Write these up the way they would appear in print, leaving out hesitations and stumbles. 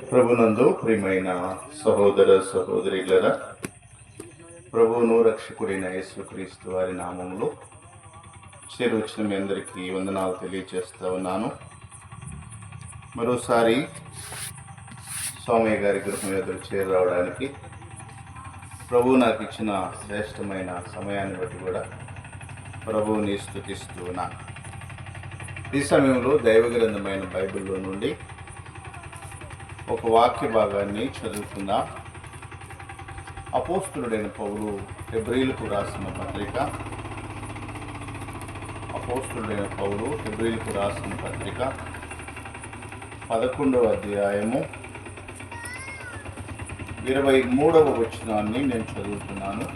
ప్రభునందు ప్రియమైన సహోదర సహోదరులరా, ప్రభువును రక్షకుడైన యేసుక్రీస్తు వారి నామములో చేరువచ్చిన మీ అందరికీ వందనాలు తెలియజేస్తా ఉన్నాను. మరోసారి స్వామి గారి గృహం ఎదురు చేరరావడానికి ప్రభువు నాకు ఇచ్చిన శ్రేష్టమైన సమయాన్ని బట్టి కూడా ప్రభువుని స్తుతిస్తూ ఉన్నాను. ఈ సమయంలో దైవగ్రంథమైన బైబిల్లో నుండి ఒక వాక్య భాగాన్ని చదువుకుందాం. అపోస్తులుడైన పౌలు హెబ్రీలకు రాసిన పత్రిక 11వ అధ్యాయము 23వ వచనాన్ని నేను చదువుతున్నాను.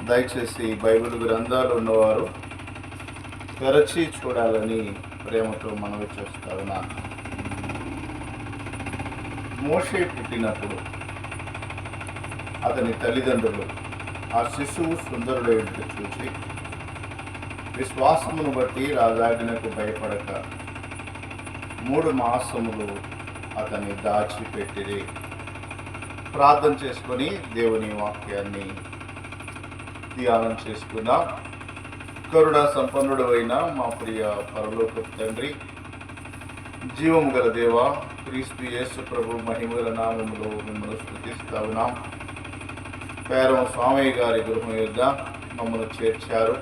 దయచేసి బైబిల్ గ్రంథాలు ఉన్నవారు తెరచి చూడాలని ప్రేమతో మనవి చేస్తా ఉన్నాను. మోషే పుట్టినప్పుడు అతని తల్లిదండ్రులు ఆ శిశువు సుందరుడైనట్టు చూసి విశ్వాసమును బట్టి రాజాజ్ఞకు భయపడక 3 మాసములు అతన్ని దాచిపెట్టిరి. ప్రార్థన చేసుకొని దేవుని వాక్యాన్ని ధ్యానం చేసుకుందాం. కరుణ సంపన్నుడు అయిన మా ప్రియ పరలోకపు తండ్రి, జీవము గల దేవ, క్రీస్తు యేసు ప్రభు మహిమగల నామములో మిమ్మల్ని స్తుతిస్తా ఉన్నాం. పేరం స్వామి గారి గృహం యొద్ద మమ్మల్ని చేర్చారు.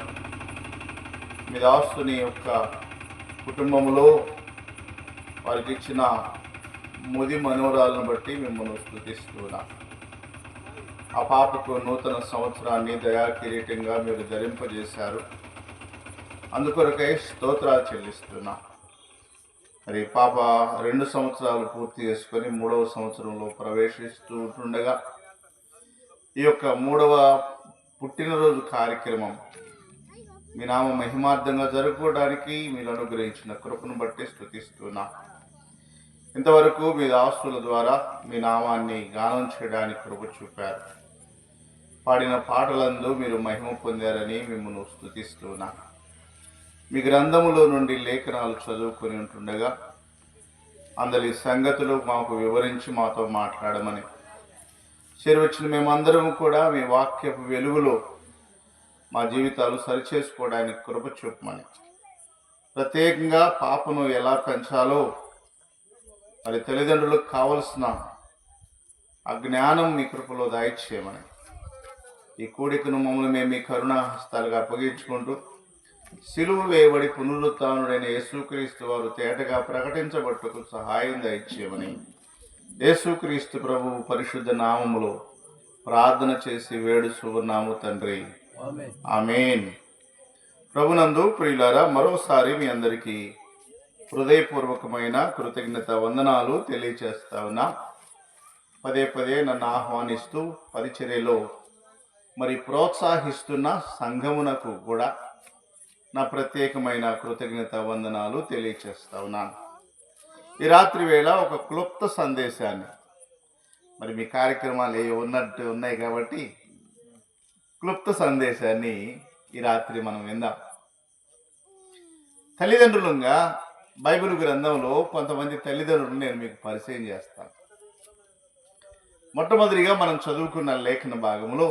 మీ దాసుని యొక్క కుటుంబంలో వారికి ఇచ్చిన ముది మనోరాలను బట్టి మిమ్మల్ని స్తుతిస్తున్నాం. ఆ పాపకు నూతన సంవత్సరాన్ని దయా కిరీటంగా మీరు ధరింపజేశారు. అందుకొరకై స్తోత్రాలు చెల్లిస్తున్నాం. మరి పాప 2 సంవత్సరాలు పూర్తి చేసుకొని 3వ సంవత్సరంలో ప్రవేశిస్తూ ఉంటుండగా ఈ యొక్క 3వ పుట్టినరోజు కార్యక్రమం మీ నామ మహిమార్థంగా జరుపుకోవడానికి మీరు అనుగ్రహించిన కృపను బట్టి స్తుతిస్తున్నా. ఇంతవరకు మీ దాసుల ద్వారా మీ నామాన్ని గానం చేయడానికి కృప చూపారు. పాడిన పాటలందు మీరు మహిమ పొందారని మిమ్మల్ని స్తుతిస్తున్నా. మీ గ్రంథములో నుండి లేఖనాలు చదువుకొని ఉంటుండగా అందరి సంగతులు మాకు వివరించి మాతో మాట్లాడమని, చేరువచ్చిన మేమందరం కూడా మీ వాక్యపు వెలుగులో మా జీవితాలు సరిచేసుకోవడానికి కృప చూపమని, ప్రత్యేకంగా పాపను ఎలా పెంచాలో మరి తల్లిదండ్రులకు కావలసిన అజ్ఞానం మీ కృపలో దయచేయమని, ఈ కూడికను మమ్మల్ని మేము మీ కరుణా హస్తాలుగా అప్పగించుకుంటూ సిలువ వేయబడి పునరుత్థానుడైన యేసుక్రీస్తు వారు తేటగా ప్రకటించబట్టుకు సహాయం దయచేయమని యేసుక్రీస్తు ప్రభు పరిశుద్ధ నామములో ప్రార్థన చేసి వేడుచున్నాము తండ్రి, ఆమేన్. ప్రభునందు ప్రియులారా, మరోసారి మీ అందరికీ హృదయపూర్వకమైన కృతజ్ఞత వందనాలు తెలియచేస్తా ఉన్నా. పదే పదే నన్ను ఆహ్వానిస్తూ పరిచర్యలో మరి ప్రోత్సహిస్తున్న సంఘమునకు కూడా నా ప్రత్యేకమైన కృతజ్ఞత వందనాలు తెలియచేస్తా ఉన్నాను. ఈ రాత్రి వేళ ఒక క్లుప్త సందేశాన్ని, మరి మీ కార్యక్రమాలు ఉన్నట్టు ఉన్నాయి కాబట్టి క్లుప్త సందేశాన్ని ఈ రాత్రి మనం విందాం. తల్లిదండ్రులుగా బైబిల్ గ్రంథంలో కొంతమంది తల్లిదండ్రులను నేను మీకు పరిచయం చేస్తాను. మొట్టమొదటిగా మనం చదువుకున్న లేఖన భాగంలో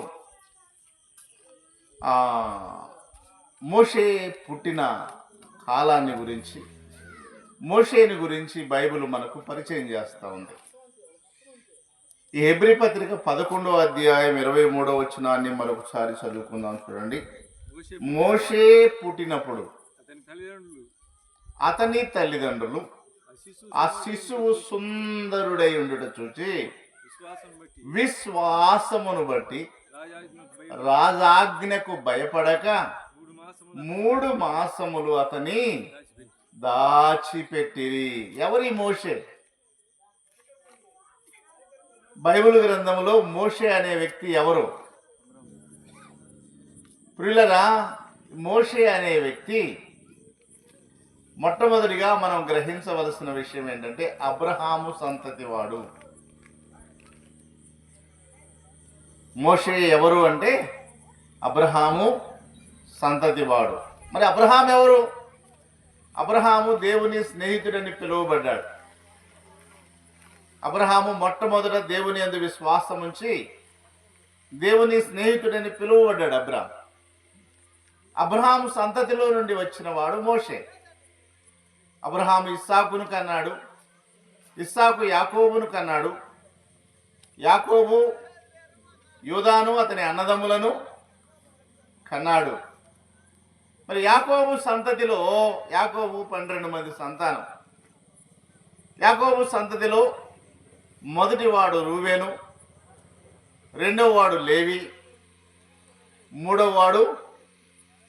మోషే పుట్టిన కాలాన్ని గురించి, మోషేని గురించి బైబిల్ మనకు పరిచయం చేస్తూ ఉంది. ఈ హెబ్రీ పత్రిక 11వ అధ్యాయం 23వ వచనాన్ని మరొకసారి చదువుకుందాం. చూడండి. మోషే పుట్టినప్పుడు అతని తల్లిదండ్రులు ఆ శిశువు సుందరుడై ఉండుట చూచి విశ్వాసమును బట్టి రాజాజ్ఞకు భయపడక 3 మాసములు అతని దాచిపెట్టిరి. ఎవరి మోషే? బైబిల్ గ్రంథంలో మోషే అనే వ్యక్తి ఎవరు? ప్రియులరా, మోషే అనే వ్యక్తి మొట్టమొదటిగా మనం గ్రహించవలసిన విషయం ఏంటంటే అబ్రహాము సంతతి వాడు. మోషే ఎవరు అంటే అబ్రహాము సంతతి వాడు. మరి అబ్రహాం ఎవరు? అబ్రహాము దేవుని స్నేహితుడని పిలువబడ్డాడు. అబ్రహాము మొట్టమొదట దేవుని యందు విశ్వాసం ఉంచి దేవుని స్నేహితుడని పిలువబడ్డాడు. అబ్రహాము సంతతిలో నుండి వచ్చిన వాడు మోషే. అబ్రహాము ఇస్సాకును కన్నాడు, ఇస్సాకు యాకోబును కన్నాడు, యాకోబు యూదాను అతని అన్నదమ్ములను కన్నాడు. మరి యాకోబు సంతతిలో యాకోబు 12 మంది సంతానం. యాకోబు సంతతిలో మొదటివాడు రూబేను, రెండవవాడు లేవి, మూడవవాడు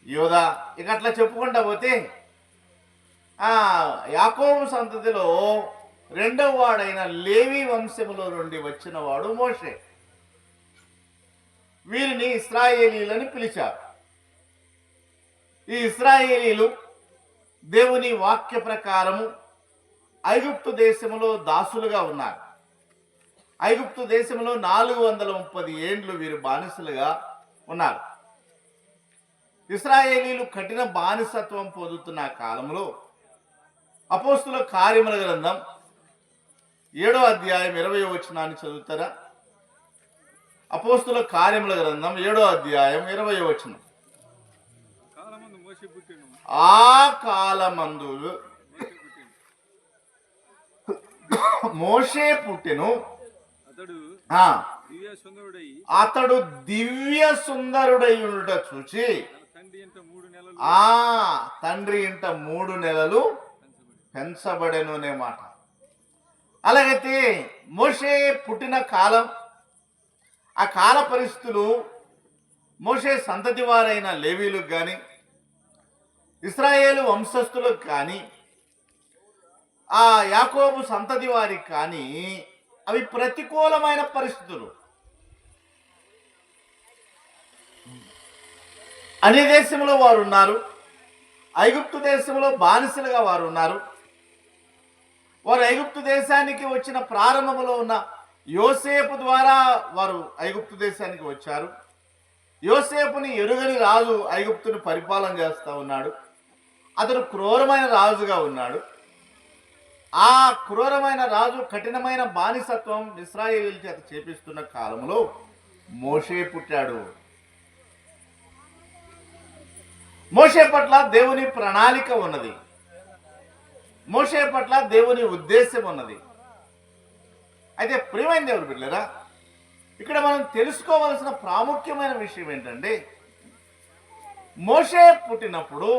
యూదా. ఇక అట్లా చెప్పుకుంటా పోతే యాకోబు సంతతిలో రెండవ వాడైన లేవి వంశములో నుండి వచ్చిన వాడు మోషే. వీరిని ఇశ్రాయేలీలని పిలిచారు. ఈ ఇశ్రాయేలీలు దేవుని వాక్య ప్రకారము ఐగుప్తు దేశములో దాసులుగా ఉన్నారు. ఐగుప్తు దేశంలో 430 ఏండ్లు వీరు బానిసలుగా ఉన్నారు. ఇశ్రాయేలీలు కఠిన బానిసత్వం పొందుతున్న కాలంలో అపోస్తుల కార్యముల గ్రంథం 7వ అధ్యాయం 20వ వచనాన్ని చదువుతారా? అపోస్తుల కార్యముల గ్రంథం 7వ అధ్యాయం 20వ వచనం. ఆ కాలమందు మోషే పుట్టెను, అతడు దివ్య సుందరుడై ఉండుట చూచి తండ్రి ఇంట 3 నెలలు పెంచబడెను అనే మాట. అలాగైతే మోషే పుట్టిన కాలం, ఆ కాల పరిస్థితులు మోషే సంతతి వారైన లేవీలకు కానీ ఇశ్రాయేలు వంశస్థులకు కానీ ఆ యాకోబు సంతతి వారికి కానీ అవి ప్రతికూలమైన పరిస్థితులు. అన్ని దేశంలో వారు ఉన్నారు. ఐగుప్తు దేశంలో బానిసలుగా వారు ఉన్నారు. వారు ఐగుప్తు దేశానికి వచ్చిన ప్రారంభంలో ఉన్న యోసేపు ద్వారా వారు ఐగుప్తు దేశానికి వచ్చారు. యోసేపుని ఎరుగని రాజు ఐగుప్తుని పరిపాలన చేస్తూ ఉన్నాడు. అతడు క్రూరమైన రాజుగా ఉన్నాడు. ఆ క్రూరమైన రాజు కఠినమైన బానిసత్వం ఇశ్రాయేలీల చేత చేపిస్తున్న కాలంలో మోషే పుట్టాడు. మోషే పట్ల దేవుని ప్రణాళిక ఉన్నది. మోషే పట్ల దేవుని ఉద్దేశం ఉన్నది. అయితే ప్రియమైన దేవుని బిడ్డలారా, ఇక్కడ మనం తెలుసుకోవలసిన ప్రాముఖ్యమైన విషయం ఏంటంటే, మోషే పుట్టినప్పుడు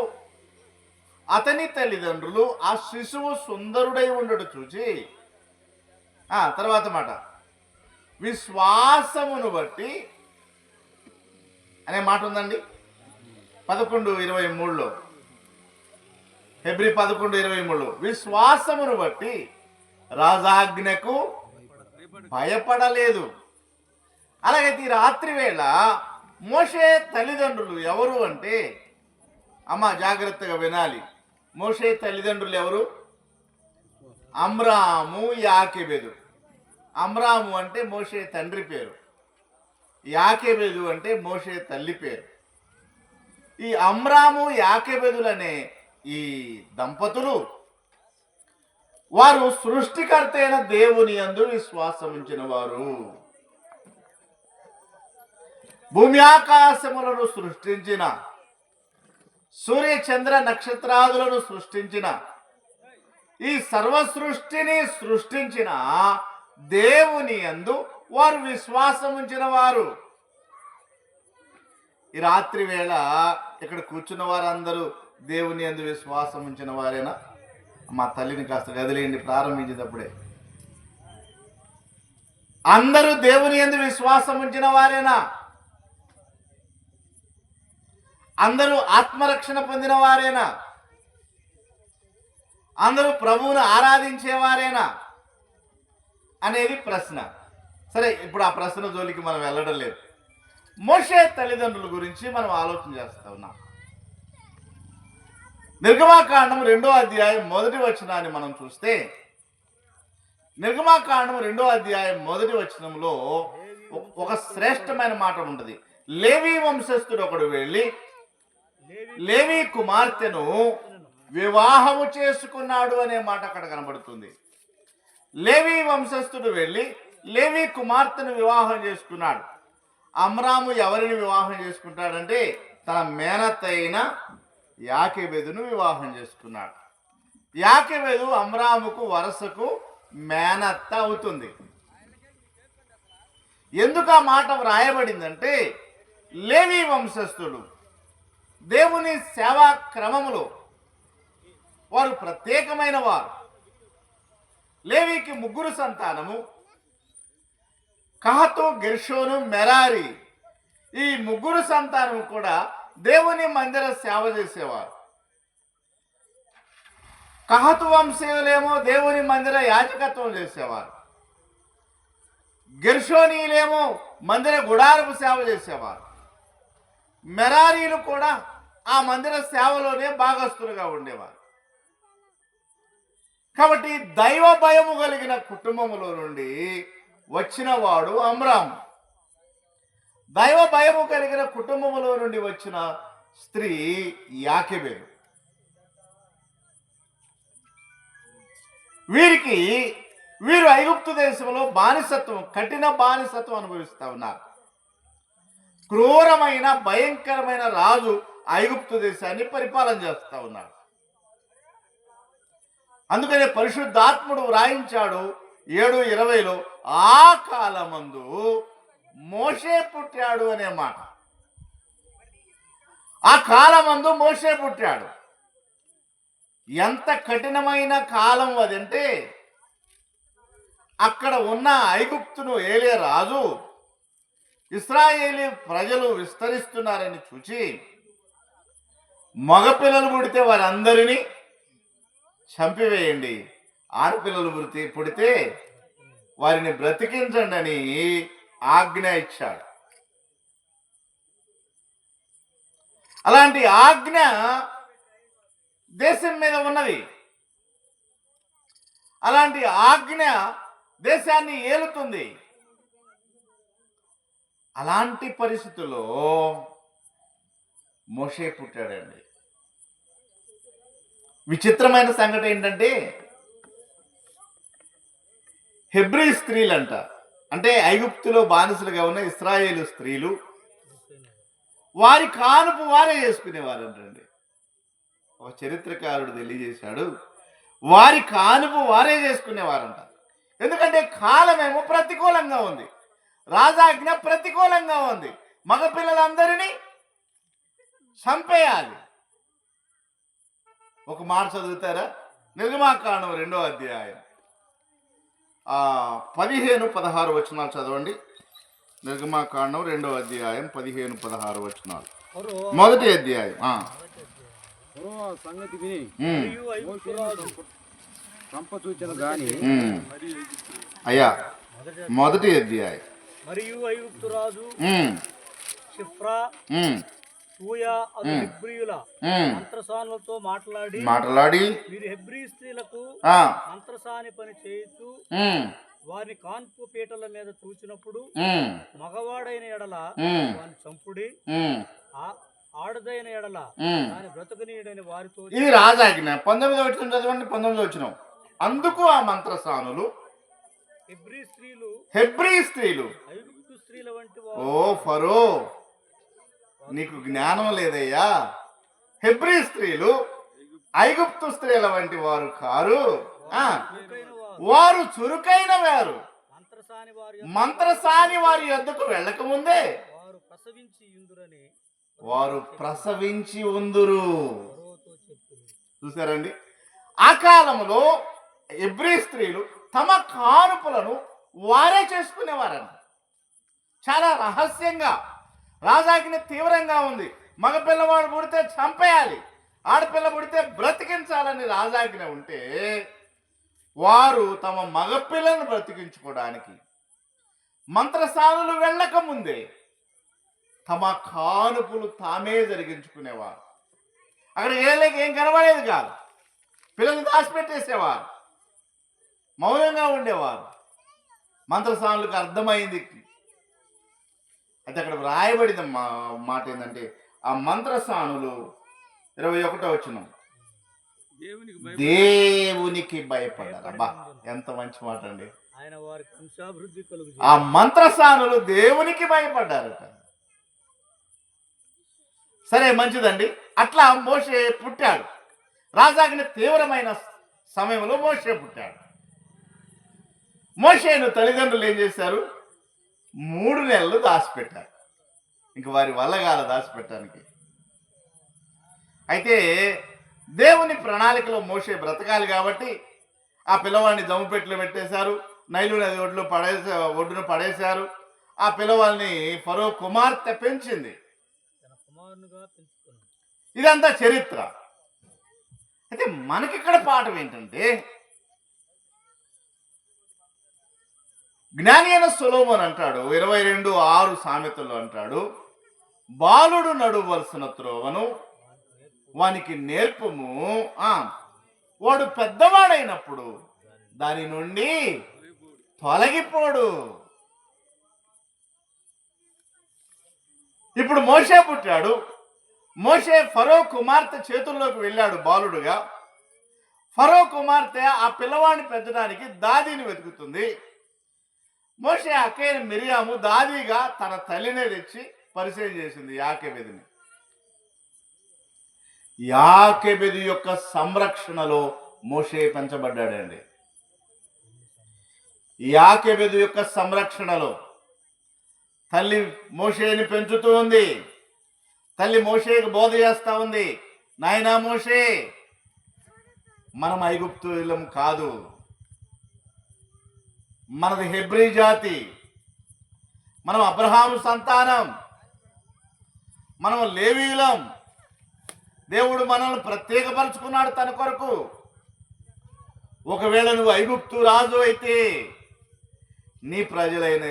అతని తల్లిదండ్రులు ఆ శిశువు సుందరుడై ఉండడు చూచి తర్వాత మాట విశ్వాసమును బట్టి అనే మాట ఉందండి 11:23లో. హెబ్రీ 11:23 విశ్వాసమును బట్టి రాజాజ్ఞకు భయపడలేదు. అలాగైతే ఈ రాత్రి వేళ మోషే తల్లిదండ్రులు ఎవరు అంటే, అమ్మ జాగ్రత్తగా వినాలి, మోషే తల్లిదండ్రులు ఎవరు? అమ్రాము, యాకెబెదు. అమ్రాము అంటే మోషే తండ్రి పేరు, యాకెబెదు అంటే మోషే తల్లి పేరు. ఈ అమ్రాము యాకెబెదులనే ఈ దంపతులు వారు సృష్టికర్త అయిన దేవుని యందు విశ్వాసం ఉంచిన వారు. భూమి ఆకాశములను సృష్టించిన, సూర్య చంద్ర నక్షత్రాదులను సృష్టించిన, ఈ సర్వ సృష్టిని సృష్టించిన దేవుని యందు వారు విశ్వాసం ఉంచిన వారు. ఈ రాత్రి వేళ ఇక్కడ కూర్చున్న వారందరూ దేవుని యందు విశ్వాసం ఉంచిన వారేనా? మా తల్లిని కాస్త గదిలేయండి ప్రారంభించేటప్పుడే. అందరూ దేవుని యందు విశ్వాసం ఉంచిన వారేనా? అందరూ ఆత్మరక్షణ పొందిన వారేనా? అందరూ ప్రభువును ఆరాధించేవారేనా అనేది ప్రశ్న. సరే, ఇప్పుడు ఆ ప్రశ్న జోలికి మనం వెళ్ళడం లేదు. మోషే తల్లిదండ్రుల గురించి మనం ఆలోచన చేస్తా ఉన్నాం. నిర్గమాకాండం 2వ అధ్యాయం 1వ వచనాన్ని మనం చూస్తే, నిర్గమాకాండం 2వ అధ్యాయం 1వ వచనంలో ఒక శ్రేష్టమైన మాట ఉంటుంది. లేవి వంశస్థుడు ఒకడు వెళ్ళి లేవి కుమార్తెను వివాహము చేసుకున్నాడు అనే మాట అక్కడ కనబడుతుంది. లేవి వంశస్థుడు వెళ్ళి లేవి కుమార్తెను వివాహం చేసుకున్నాడు. అమ్రాము ఎవరిని వివాహం చేసుకుంటాడంటే తన మేనత్త అయిన యాకెబెదును వివాహం చేసుకున్నాడు. యాకెబెదు అమ్రాముకు వరుసకు మేనత్త అవుతుంది. ఎందుకు ఆ మాట వ్రాయబడిందంటే లేవి వంశస్థులు దేవుని సేవా క్రమములో వారు ప్రత్యేకమైన వారు. లేవికి 3 సంతానము, కహతు, గెర్షోను, మెరారి. ఈ 3 సంతానము కూడా దేవుని మందిర సేవ చేసేవారు. కహతు వంశీయులేమో దేవుని మందిర యాజకత్వం చేసేవారు. గెర్షోనీయులేమో మందిర గుడారపు సేవ చేసేవారు. మెరారీలు కూడా ఆ మందిర సేవలోనే భాగస్తులుగా ఉండేవారు. కాబట్టి దైవ భయము కలిగిన కుటుంబములో నుండి వచ్చిన వాడు అమ్రాము. దైవ భయము కలిగిన కుటుంబములో నుండి వచ్చిన స్త్రీ యాకెబెదు. వీరు ఐగుప్తు దేశంలో బానిసత్వం, కఠిన బానిసత్వం అనుభవిస్తూ ఉన్నారు. క్రూరమైన భయంకరమైన రాజు ఐగుప్తు దేశాన్ని పరిపాలన చేస్తూ ఉన్నాడు. అందుకనే పరిశుద్ధాత్ముడు వ్రాయించాడు 7:20లో ఆ కాలమందు మోషే పుట్టాడు అనే మాట. ఆ కాలమందు మోషే పుట్టాడు. ఎంత కఠినమైన కాలం అదంటే అక్కడ ఉన్న ఐగుప్తును ఏలే రాజు ఇశ్రాయేలీ ప్రజలు విస్తరిస్తున్నారని చూచి మగపిల్లలు పుడితే వారందరినీ చంపివేయండి, ఆడపిల్లలు పుడితే వారిని బ్రతికించండి అని ఆజ్ఞ ఇచ్చాడు. అలాంటి ఆజ్ఞ దేశం మీద ఉన్నది. అలాంటి ఆజ్ఞ దేశాన్ని ఏలుతుంది. అలాంటి పరిస్థితుల్లో మోషే పుట్టాడండి. విచిత్రమైన సంగతి ఏంటంటే హెబ్రీ స్త్రీలంట, అంటే ఐగుప్తులో బానిసలుగా ఉన్న ఇశ్రాయేలు స్త్రీలు వారి కానుపు వారే చేసుకునేవారంటండి. ఒక చరిత్రకారుడు తెలియజేశాడు, వారి కానుపు వారే చేసుకునేవారంట. ఎందుకంటే కాలమేమో ప్రతికూలంగా ఉంది, రాజాజ్ఞ ప్రతికూలంగా ఉంది. మగపిల్లలందరినీ చంపేయాలి. ఒక మాట చదువుతారా? నిర్గమాకాండం 2వ అధ్యాయం 15-16 వచనాలు చదవండి. నిర్గమాకాండం 2వ అధ్యాయం 15-16 వచనాలు. మొదటి అధ్యాయం సంగతి విని సంపచూచన గాని అయ్యా మొదటి అధ్యాయం. మరియు ఐగుప్తు రాజు షిఫ్రా పూయా అను హెబ్రీయుల మంత్రసానులతో మాట్లాడి మీరు హెబ్రీ స్త్రీలకు మంత్రసాని పని చేయుచు వారిని కాన్పు పీటల మీద చూచినప్పుడు మగవాడైన ఎడల వారిని చంపుడి, ఆడదైన ఎడల దాని బ్రతుకునీయుడని వారితో. ఇది రాజాజ్ఞ. 19వ వచనం చదవండి. 19వ వచనం. అందుకు ఆ మంత్రసానులు హెబ్రీ స్త్రీలు ఐగుప్తు స్త్రీల వంటి ఓ ఫరో, నీకు జ్ఞానం లేదయ్యా, హెబ్రీ స్త్రీలు ఐగుప్తు స్త్రీల వంటి వారు కారు, వారు చురుకైన వారు, మంత్రసాని వారి యొద్దకు వెళ్ళకముందే వారు ప్రసవించి ఉందురు. చూసారండి, ఆ కాలంలో హెబ్రీ స్త్రీలు తమ కానుపులను వారే చేసుకునేవారంట. చాలా రహస్యంగా. రాజాజ్ఞ తీవ్రంగా ఉంది. మగపిల్లవాడు పుడితే చంపేయాలి, ఆడపిల్ల పుడితే బ్రతికించాలని రాజాజ్ఞ ఉంటే వారు తమ మగపిల్లను బ్రతికించుకోవడానికి మంత్రసానులు వెళ్ళకముందే తమ కానుపులు తామే జరిగించుకునేవారు. అక్కడ ఏం కనబడేది కాదు. పిల్లలు దాచిపెట్టేసేవారు, మౌనంగా ఉండేవారు. మంత్రసానులకు అర్థమైంది. అయితే అక్కడ వ్రాయబడిన మాట ఏంటంటే ఆ మంత్రసానులు 21వ వచనం దేవునికి భయపడ్డారు. అబ్బా, ఎంత మంచి మాట అండి. ఆయన వారికి వంశాభివృద్ధి కలుగు ఆ మంత్రసానులు దేవునికి భయపడ్డారు. సరే, మంచిదండి. అట్లా మోషే పుట్టాడు. రాజాగిన తీవ్రమైన సమయంలో మోషే పుట్టాడు. మోషేను తల్లిదండ్రులు ఏం చేశారు? 3 నెలలు దాచిపెట్టారు. ఇంక వారి వల్ల కాల దాచిపెట్టడానికి. అయితే దేవుని ప్రణాళికలో మోషే బ్రతకాలి కాబట్టి ఆ పిల్లవాడిని జమ్ముపెట్టులో పెట్టేశారు. నైలు నది ఒడ్డున పడేశారు. ఆ పిల్లవాడిని ఫరో కుమార్తె పెంచింది. తన కుమారునిగా పెంచుకున్నాడు. ఇదంతా చరిత్ర. అయితే మనకిక్కడ పాఠం ఏంటంటే, జ్ఞాని అయిన సొలొమోను అంటాడు 22:6 సామెతల్లో అంటాడు, బాలుడు నడువలసిన త్రోవను వానికి నేర్పము, వాడు పెద్దవాడైనప్పుడు దాని నుండి తొలగిపోడు. ఇప్పుడు మోషే పుట్టాడు. మోషే ఫరో కుమార్తె చేతుల్లోకి వెళ్ళాడు బాలుడుగా. ఫరో కుమార్తె ఆ పిల్లవాడిని పెంచడానికి దాదీని వెతుకుతుంది. మోషే అక్కయ్య మిరియాము దాదీగా తన తల్లినే తెచ్చి పరిచయం చేసింది యాకెబెదుని. యాకెబెదు యొక్క సంరక్షణలో మోషే పెంచబడ్డాడండి. యాకెబెదు యొక్క సంరక్షణలో తల్లి మోషేని పెంచుతూ ఉంది. తల్లి మోషేకి బోధ చేస్తా ఉంది. నాయనా మోషే, మనం ఐగుప్తులం కాదు, మనది హెబ్రీ జాతి, మనం అబ్రహాము సంతానం, మనం లేవీయులం. దేవుడు మనల్ని ప్రత్యేకపరుచుకున్నాడు తన కొరకు. ఒకవేళ నువ్వు ఐగుప్తు రాజు అయితే నీ ప్రజలైన